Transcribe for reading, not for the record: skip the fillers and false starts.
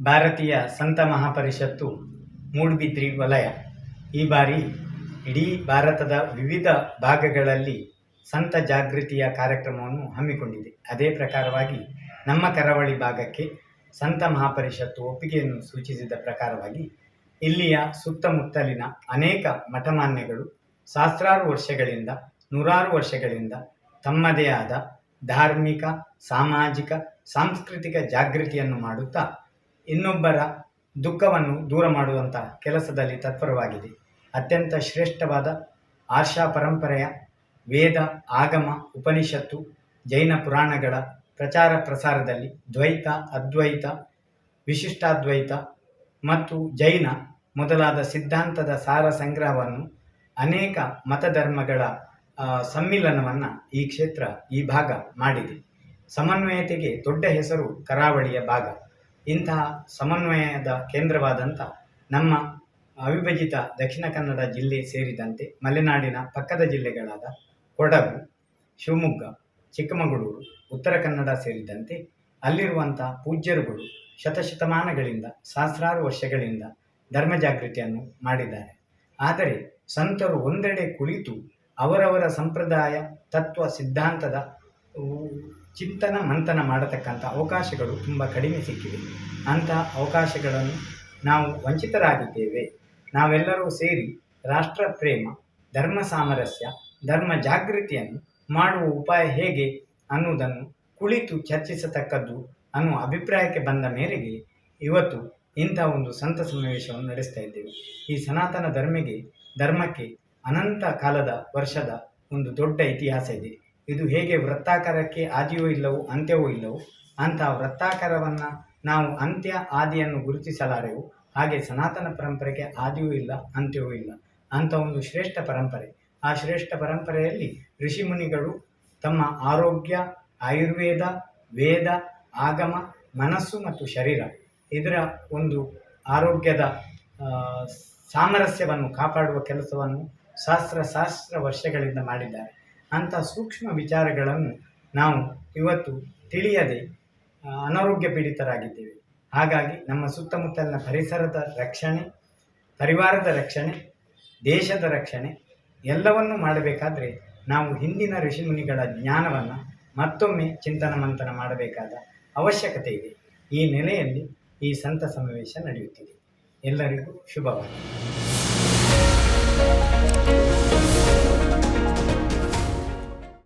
ಭಾರತೀಯ ಸಂತ ಮಹಾಪರಿಷತ್ತು ಮೂಡುಬಿದ್ರಿ ವಲಯ ಈ ಬಾರಿ ಇಡೀ ಭಾರತದ ವಿವಿಧ ಭಾಗಗಳಲ್ಲಿ ಸಂತ ಜಾಗೃತಿಯ ಕಾರ್ಯಕ್ರಮವನ್ನು ಹಮ್ಮಿಕೊಂಡಿದೆ. ಅದೇ ಪ್ರಕಾರವಾಗಿ ನಮ್ಮ ಕರಾವಳಿ ಭಾಗಕ್ಕೆ ಸಂತ ಮಹಾಪರಿಷತ್ತು ಒಪ್ಪಿಗೆಯನ್ನು ಸೂಚಿಸಿದ ಪ್ರಕಾರವಾಗಿ ಇಲ್ಲಿಯ ಸುತ್ತಮುತ್ತಲಿನ ಅನೇಕ ಮಠಮಾನ್ಯಗಳು ಸಹಸ್ರಾರು ವರ್ಷಗಳಿಂದ ನೂರಾರು ವರ್ಷಗಳಿಂದ ತಮ್ಮದೇ ಆದ ಧಾರ್ಮಿಕ, ಸಾಮಾಜಿಕ, ಸಾಂಸ್ಕೃತಿಕ ಜಾಗೃತಿಯನ್ನು ಮಾಡುತ್ತಾ ಇನ್ನೊಬ್ಬರ ದುಃಖವನ್ನು ದೂರ ಮಾಡುವಂಥ ಕೆಲಸದಲ್ಲಿ ತತ್ಪರವಾಗಿದೆ. ಅತ್ಯಂತ ಶ್ರೇಷ್ಠವಾದ ಆರ್ಷ ಪರಂಪರೆಯ ವೇದ, ಆಗಮ, ಉಪನಿಷತ್ತು, ಜೈನ ಪುರಾಣಗಳ ಪ್ರಚಾರ ಪ್ರಸಾರದಲ್ಲಿ ದ್ವೈತ, ಅದ್ವೈತ, ವಿಶಿಷ್ಟಾದ್ವೈತ ಮತ್ತು ಜೈನ ಮೊದಲಾದ ಸಿದ್ಧಾಂತದ ಸಾರ ಸಂಗ್ರಹವನ್ನು ಅನೇಕ ಮತಧರ್ಮಗಳ ಸಮ್ಮಿಲನವನ್ನು ಈ ಕ್ಷೇತ್ರ, ಈ ಭಾಗ ಮಾಡಿದೆ. ಸಮನ್ವಯತೆಗೆ ದೊಡ್ಡ ಹೆಸರು ಕರಾವಳಿಯ ಭಾಗ. ಇಂತಹ ಸಮನ್ವಯದ ಕೇಂದ್ರವಾದಂಥ ನಮ್ಮ ಅವಿಭಜಿತ ದಕ್ಷಿಣ ಕನ್ನಡ ಜಿಲ್ಲೆ ಸೇರಿದಂತೆ ಮಲೆನಾಡಿನ ಪಕ್ಕದ ಜಿಲ್ಲೆಗಳಾದ ಕೊಡಗು, ಶಿವಮೊಗ್ಗ, ಚಿಕ್ಕಮಗಳೂರು, ಉತ್ತರ ಕನ್ನಡ ಸೇರಿದಂತೆ ಅಲ್ಲಿರುವಂಥ ಪೂಜ್ಯರುಗಳು ಶತಶತಮಾನಗಳಿಂದ ಸಹಸ್ರಾರು ವರ್ಷಗಳಿಂದ ಧರ್ಮ ಜಾಗೃತಿಯನ್ನು ಮಾಡಿದ್ದಾರೆ. ಆದರೆ ಸಂತರು ಒಂದೆಡೆ ಕುಳಿತು ಅವರವರ ಸಂಪ್ರದಾಯ, ತತ್ವ, ಸಿದ್ಧಾಂತದ ಚಿಂತನ ಮಂಥನ ಮಾಡತಕ್ಕಂಥ ಅವಕಾಶಗಳು ತುಂಬ ಕಡಿಮೆ ಸಿಕ್ಕಿವೆ. ಅಂಥ ಅವಕಾಶಗಳನ್ನು ನಾವು ವಂಚಿತರಾಗಿದ್ದೇವೆ. ನಾವೆಲ್ಲರೂ ಸೇರಿ ರಾಷ್ಟ್ರ ಪ್ರೇಮ, ಧರ್ಮ ಸಾಮರಸ್ಯ, ಧರ್ಮ ಜಾಗೃತಿಯನ್ನು ಮಾಡುವ ಉಪಾಯ ಹೇಗೆ ಅನ್ನುವುದನ್ನು ಕುಳಿತು ಚರ್ಚಿಸತಕ್ಕದ್ದು ಅನ್ನುವ ಅಭಿಪ್ರಾಯಕ್ಕೆ ಬಂದ ಮೇರೆಗೆ ಇವತ್ತು ಇಂಥ ಒಂದು ಸಂತ ಸಮಾವೇಶವನ್ನು ನಡೆಸ್ತಾ ಇದ್ದೇವೆ. ಈ ಸನಾತನ ಧರ್ಮಕ್ಕೆ ಅನಂತ ಕಾಲದ ವರ್ಷದ ಒಂದು ದೊಡ್ಡ ಇತಿಹಾಸ ಇದೆ. ಇದು ಹೇಗೆ ವೃತ್ತಾಕಾರಕ್ಕೆ ಆದಿಯೂ ಇಲ್ಲವೋ ಅಂತ್ಯವೂ ಇಲ್ಲವೋ ಅಂಥ ವೃತ್ತಾಕಾರವನ್ನು ನಾವು ಅಂತ್ಯ ಆದಿಯನ್ನು ಗುರುತಿಸಲಾರೆವು. ಹಾಗೆ ಸನಾತನ ಪರಂಪರೆಗೆ ಆದಿಯೂ ಇಲ್ಲ, ಅಂತ್ಯವೂ ಇಲ್ಲ. ಅಂಥ ಒಂದು ಶ್ರೇಷ್ಠ ಪರಂಪರೆ. ಆ ಶ್ರೇಷ್ಠ ಪರಂಪರೆಯಲ್ಲಿ ಋಷಿಮುನಿಗಳು ತಮ್ಮ ಆರೋಗ್ಯ, ಆಯುರ್ವೇದ, ವೇದ, ಆಗಮ, ಮನಸ್ಸು ಮತ್ತು ಶರೀರ ಇದರ ಒಂದು ಆರೋಗ್ಯದ ಸಾಮರಸ್ಯವನ್ನು ಕಾಪಾಡುವ ಕೆಲಸವನ್ನು ಸಹಸ್ರ ವರ್ಷಗಳಿಂದ ಮಾಡಿದ್ದಾರೆ. ಅಂಥ ಸೂಕ್ಷ್ಮ ವಿಚಾರಗಳನ್ನು ನಾವು ಇವತ್ತು ತಿಳಿಯದೆ ಅನಾರೋಗ್ಯ ಪೀಡಿತರಾಗಿದ್ದೇವೆ. ಹಾಗಾಗಿ ನಮ್ಮ ಸುತ್ತಮುತ್ತಲಿನ ಪರಿಸರದ ರಕ್ಷಣೆ, ಪರಿವಾರದ ರಕ್ಷಣೆ, ದೇಶದ ರಕ್ಷಣೆ ಎಲ್ಲವನ್ನೂ ಮಾಡಬೇಕಾದ್ರೆ ನಾವು ಹಿಂದಿನ ಋಷಿಮುನಿಗಳ ಜ್ಞಾನವನ್ನು ಮತ್ತೊಮ್ಮೆ ಚಿಂತನ ಮಂಥನ ಮಾಡಬೇಕಾದ ಅವಶ್ಯಕತೆ ಇದೆ. ಈ ನೆಲೆಯಲ್ಲಿ ಈ ಸಂತ ಸಮಾವೇಶ ನಡೆಯುತ್ತಿದೆ. ಎಲ್ಲರಿಗೂ ಶುಭವಾಗಲಿ.